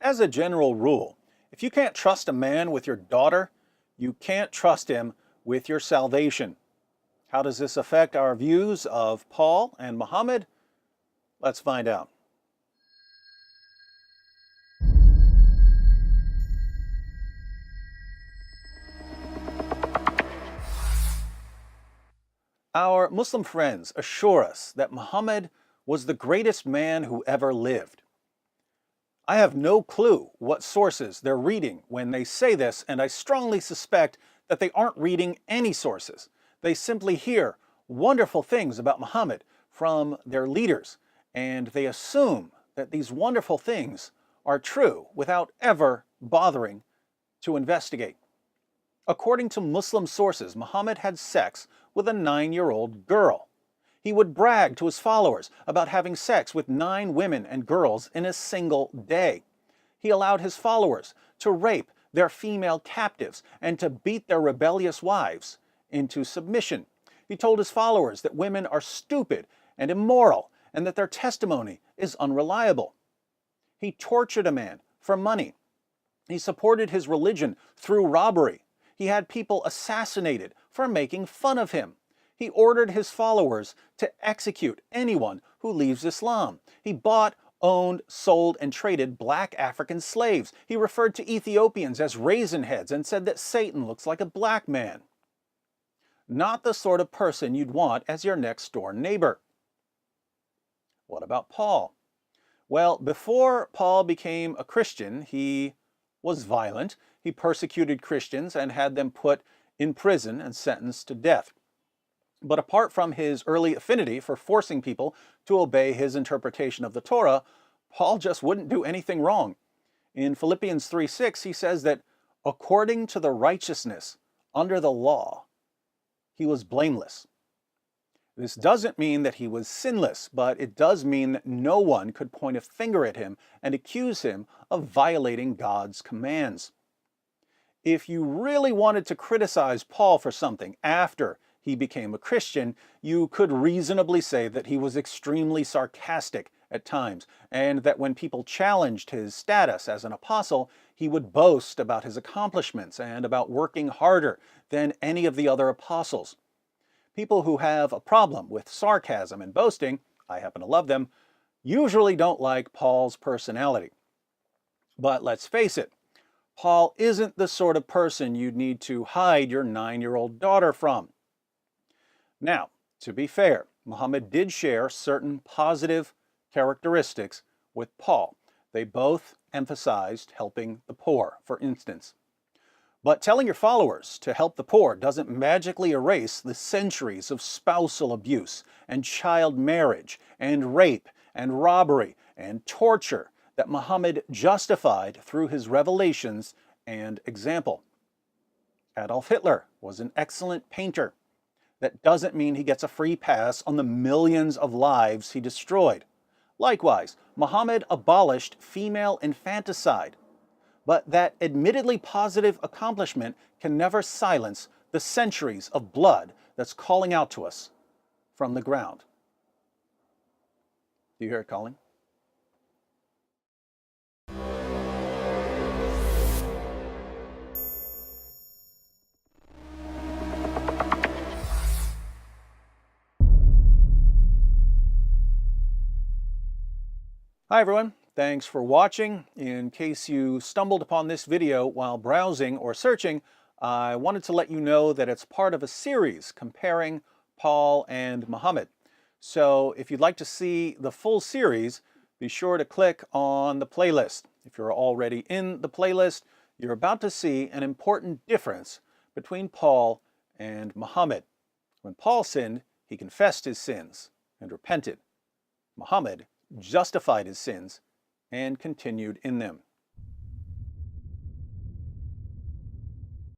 As a general rule, if you can't trust a man with your daughter, you can't trust him with your salvation. How does this affect our views of Paul and Muhammad? Let's find out. Our Muslim friends assure us that Muhammad was the greatest man who ever lived. I have no clue what sources they're reading when they say this, and I strongly suspect that they aren't reading any sources. They simply hear wonderful things about Muhammad from their leaders, and they assume that these wonderful things are true without ever bothering to investigate. According to Muslim sources, Muhammad had sex with a 9-year-old girl. He would brag to his followers about having sex with 9 women and girls in a single day. He allowed his followers to rape their female captives and to beat their rebellious wives into submission. He told his followers that women are stupid and immoral and that their testimony is unreliable. He tortured a man for money. He supported his religion through robbery. He had people assassinated for making fun of him. He ordered his followers to execute anyone who leaves Islam. He bought, owned, sold, and traded black African slaves. He referred to Ethiopians as raisin heads and said that Satan looks like a black man. Not the sort of person you'd want as your next door neighbor. What about Paul? Well, before Paul became a Christian, he was violent. He persecuted Christians and had them put in prison and sentenced to death. But apart from his early affinity for forcing people to obey his interpretation of the Torah, Paul just wouldn't do anything wrong. In Philippians 3:6, he says that according to the righteousness under the law, he was blameless. This doesn't mean that he was sinless, but it does mean that no one could point a finger at him and accuse him of violating God's commands. If you really wanted to criticize Paul for something after he became a Christian, you could reasonably say that he was extremely sarcastic at times, and that when people challenged his status as an apostle, he would boast about his accomplishments and about working harder than any of the other apostles. People who have a problem with sarcasm and boasting, I happen to love them, usually don't like Paul's personality. But let's face it, Paul isn't the sort of person you'd need to hide your 9-year-old daughter from. Now, to be fair, Muhammad did share certain positive characteristics with Paul. They both emphasized helping the poor, for instance. But telling your followers to help the poor doesn't magically erase the centuries of spousal abuse and child marriage and rape and robbery and torture that Muhammad justified through his revelations and example. Adolf Hitler was an excellent painter. That doesn't mean he gets a free pass on the millions of lives he destroyed. Likewise, Muhammad abolished female infanticide. But that admittedly positive accomplishment can never silence the centuries of blood that's calling out to us from the ground. Do you hear it calling? Hi everyone, thanks for watching. In case you stumbled upon this video while browsing or searching, I wanted to let you know that it's part of a series comparing Paul and Muhammad. So if you'd like to see the full series, be sure to click on the playlist. If you're already in the playlist, you're about to see an important difference between Paul and Muhammad. When Paul sinned, he confessed his sins and repented. Muhammad justified his sins and continued in them.